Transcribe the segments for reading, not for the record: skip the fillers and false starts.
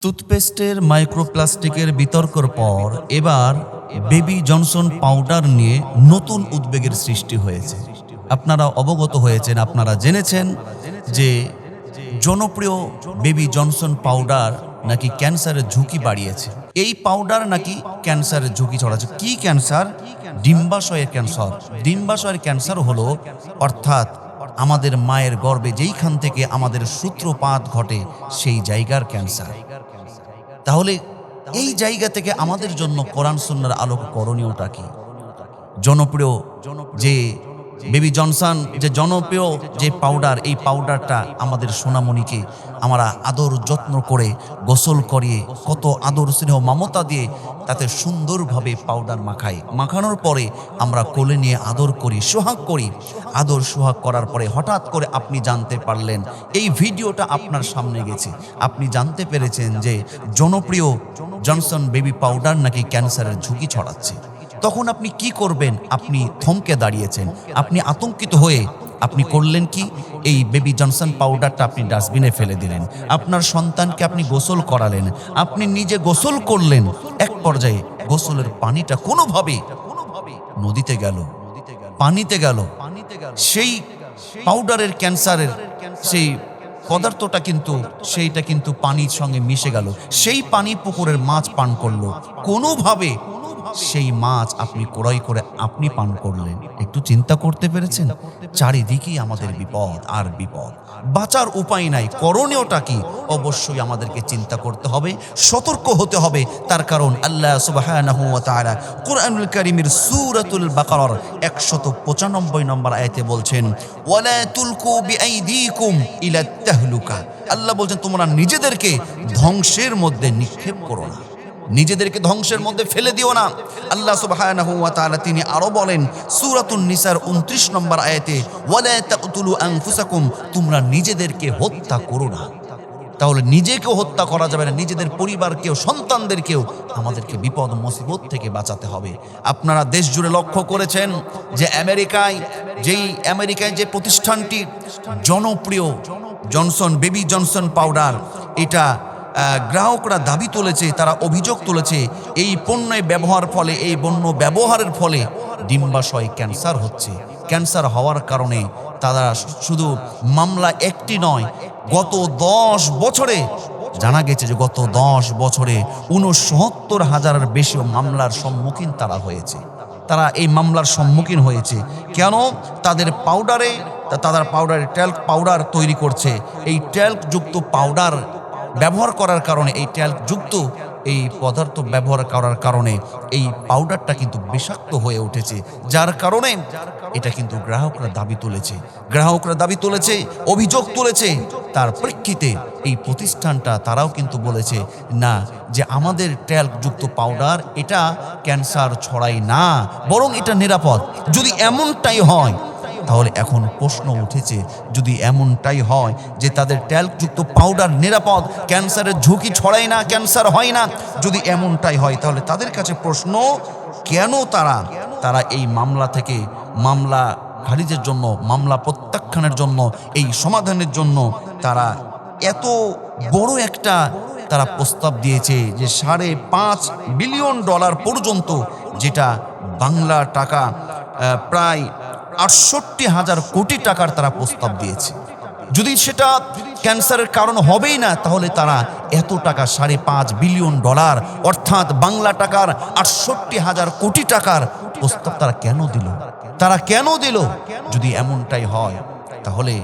টুথপেস্টের মাইক্রোপ্লাস্টিকের বিতর্কের পর এবার বেবি জনসন পাউডার নিয়ে নতুন উদ্বেগের সৃষ্টি হয়েছে। আপনারা অবগত হয়েছেন, আপনারা জেনেছেন যে জনপ্রিয় বেবি জনসন পাউডার নাকি ক্যান্সারের ঝুঁকি বাড়িয়েছে। এই পাউডার নাকি ক্যান্সারের ঝুঁকি ছড়াচ্ছে। কি ক্যান্সার? ডিম্বাশয়ের ক্যান্সার। ডিম্বাশয়ের ক্যান্সার হলো অর্থাৎ আমাদের মায়ের গর্ভে যেইখান থেকে আমাদের সূত্রপাত ঘটে সেই জায়গার ক্যান্সার। তাহলে এই জায়গা থেকে আমাদের জন্য কোরআন সুন্নাহর আলোক করণীয়টা কি? জনপ্রিয় যে বেবি জনসন যে জনপ্রিয় যে পাউডার, এই পাউডারটা আমাদের সোনামণিকে আমরা আদর যত্ন করে গোসল করিয়ে কত আদর স্নেহ মমতা দিয়ে তাতে সুন্দরভাবে পাউডার মাখানোর পরে আমরা কোলে নিয়ে আদর করি, সোহাগ করি। আদর সোহাগ করার পরে হঠাৎ করে আপনি জানতে পারলেন, এই ভিডিওটা আপনার সামনে গেছে, আপনি জানতে পেরেছেন যে জনপ্রিয় জনসন বেবি পাউডার নাকি ক্যান্সারের ঝুঁকি ছড়াচ্ছে। তখন আপনি কি করবেন? আপনি থমকে দাঁড়িয়েছেন, আপনি আতঙ্কিত হয়ে আপনি করলেন কি? এই বেবি জনসন পাউডারটা আপনি ডাস্টবিনে ফেলে দিলেন। আপনার সন্তানকে আপনি গোসল করালেন, আপনি নিজে গোসল করলেন। এক পর্যায়ে গোসলের পানিটা কোনোভাবে নদীতে গেল, পানিতে গেল। সেই পাউডারের ক্যান্সারের সেই পদার্থটা সেইটা কিন্তু পানির সঙ্গে মিশে গেল। সেই পানি পুকুরের মাছ পান করলো। কোনোভাবে সেই মাছ আপনি ক্রয় করে আপনি পান করলেন। একটু চিন্তা করতে পেরেছেন? চারিদিকেই আমাদের বিপদ আর বিপদ, বাঁচার উপায় নাই। করণীয়টা কি? অবশ্যই আমাদেরকে চিন্তা করতে হবে, সতর্ক হতে হবে। তার কারণ আল্লাহ সুবহানাহু ওয়া তাআলা কুরআনুল কারীমের সূরাতুল বাকারার 195 নম্বর আয়াতে বলছেন, ওয়ালা তুলকু বিআইদিকুম ইলা তাহলুকা। আল্লাহ বলছেন তোমরা নিজেদেরকে ধ্বংসের মধ্যে নিক্ষেপ করো না, নিজেদেরকে ধ্বংসের মধ্যে ফেলে দিও না। আল্লাহ সুবহানাহু ওয়া তাআলা তিনি আরো বলেন সূরাতুন নিসার 29 নম্বর আয়াতে, ওয়ালা তাকতুলু আনফুসাকুম, তোমরা নিজেদেরকে হত্যা করো না। তাহলে নিজেকেও হত্যা করা যাবে না, নিজেদের পরিবারকেও, সন্তানদেরকেও আমাদেরকে বিপদ মুসিবত থেকে বাঁচাতে হবে। আপনারা দেশ জুড়ে লক্ষ্য করেছেন যে আমেরিকায় যে প্রতিষ্ঠানটি জনপ্রিয় জনসন বেবি জনসন পাউডার, এটা গ্রাহকরা দাবি তুলেছে, তারা অভিযোগ তুলেছে এই পণ্যের ব্যবহারের ফলে ডিম্বাশয় ক্যান্সার হচ্ছে। ক্যান্সার হওয়ার কারণে তারা শুধু মামলা একটি নয়, গত 10 বছরে জানা গেছে যে গত 10 বছরে 69,000-এর বেশি মামলার সম্মুখীন তারা হয়েছে। তারা এই মামলার সম্মুখীন হয়েছে কেন? তাদের ট্যাল্ক পাউডার তৈরি করছে। এই ট্যাল্কযুক্ত পাউডার ব্যবহার করার কারণে, এই ট্যাল্কযুক্ত এই পদার্থ ব্যবহার করার কারণে এই পাউডারটা কিন্তু বিষাক্ত হয়ে উঠেছে। যার কারণে এটা কিন্তু গ্রাহকরা দাবি তুলেছে, অভিযোগ তুলেছে। তার প্রেক্ষিতে এই প্রতিষ্ঠানটা তারাও কিন্তু বলেছে না, যে আমাদের ট্যাল্কযুক্ত পাউডার এটা ক্যান্সার ছড়ায় না, বরং এটা নিরাপদ। যদি এমনটাই হয় তাহলে এখন প্রশ্ন উঠেছে, যদি এমনটাই হয় যে তাদের ট্যাল্কযুক্ত পাউডার নিরাপদ, ক্যান্সারের ঝুঁকি ছড়ায় না, ক্যান্সার হয় না, যদি এমনটাই হয় তাহলে তাদের কাছে প্রশ্ন, কেন তারা এই মামলা খারিজের জন্য, মামলা প্রত্যাখ্যানের জন্য, এই সমাধানের জন্য তারা এত বড় একটা প্রস্তাব দিয়েছে যে $5.5 বিলিয়ন পর্যন্ত, যেটা বাংলা টাকা প্রায় 68,000 কোটি টাকার তারা প্রস্তাব দিয়েছে। যদি সেটা ক্যান্সারের কারণ হবেই না, তাহলে তারা এত টাকা $5.5 বিলিয়ন অর্থাৎ বাংলা টাকার 68,000 কোটি টাকার প্রস্তাব তারা কেন দিল? যদি এমনটাই হয় তাহলে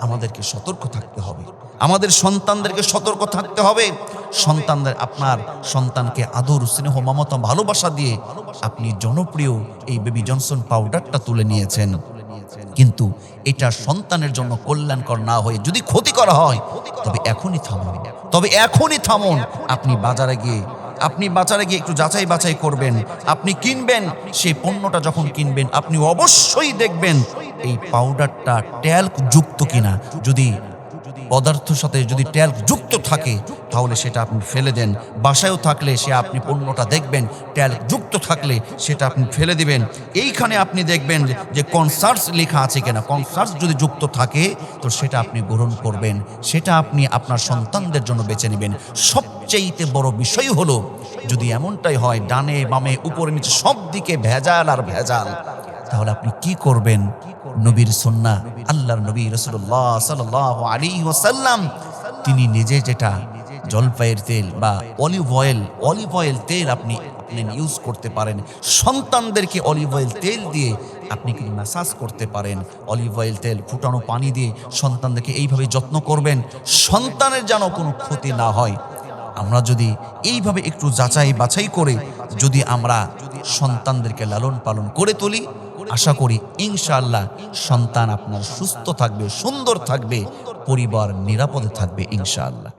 আমাদেরকে সতর্ক থাকতে হবে, আমাদের সন্তানদেরকে সতর্ক থাকতে হবে। আপনার সন্তানকে আদর স্নেহ মমতা ভালোবাসা দিয়ে আপনি জনপ্রিয় এই বেবি জনসন পাউডারটা তুলে নিয়েছেন, কিন্তু এটা সন্তানের জন্য কল্যাণকর না হয়ে যদি ক্ষতি করা হয়, তবে এখনই থামুন। আপনি বাজারে গিয়ে একটু যাচাই বাছাই করবেন। আপনি কিনবেন, সেই পণ্যটা যখন কিনবেন আপনি অবশ্যই দেখবেন এই পাউডারটা ট্যাল্ক যুক্ত কিনা। যদি পদার্থের সাথে যদি ট্যাল্ক যুক্ত থাকে তাহলে সেটা আপনি ফেলে দেন। বাসায়ও থাকলে আপনি পণ্যটা দেখবেন, ট্যাল্ক যুক্ত থাকলে সেটা আপনি ফেলে দিবেন। এইখানে আপনি দেখবেন যে কনসার্স লেখা আছে কিনা। কনসার্স যদি যুক্ত থাকে তো সেটা আপনি গ্রহণ করবেন, সেটা আপনি আপনার সন্তানদের জন্য বেছে নেবেন। সব সবচেয়ে বড় বিষয় হলো, যদি এমনটাই হয় ডানে বামে উপরে নিচে সব দিকে ভেজাল আর ভেজাল, তাহলে আপনি কি করবেন? নবীর সুন্নাহ, আল্লাহর নবী রাসূলুল্লাহ সাল্লাল্লাহু আলাইহি ওয়াসাল্লাম তিনি নিজে যেটা জলপাইয়ের তেল বা অলিভ অয়েল তেল আপনি ইউজ করতে পারেন। সন্তানদেরকে অলিভ অয়েল তেল দিয়ে আপনি কিন্তু ম্যাসাজ করতে পারেন। অলিভ অয়েল তেল ফুটানো পানি দিয়ে সন্তানদেরকে এইভাবে যত্ন করবেন, সন্তানের যেন কোনো ক্ষতি না হয়। আমরা যদি এইভাবে একটু যাচাই বাছাই করে যদি আমরা সন্তানদেরকে লালন পালন করে তুলি, আশা করি ইনশাআল্লাহ সন্তান আপনার সুস্থ থাকবে, সুন্দর থাকবে, পরিবার নিরাপদে থাকবে ইনশাআল্লাহ।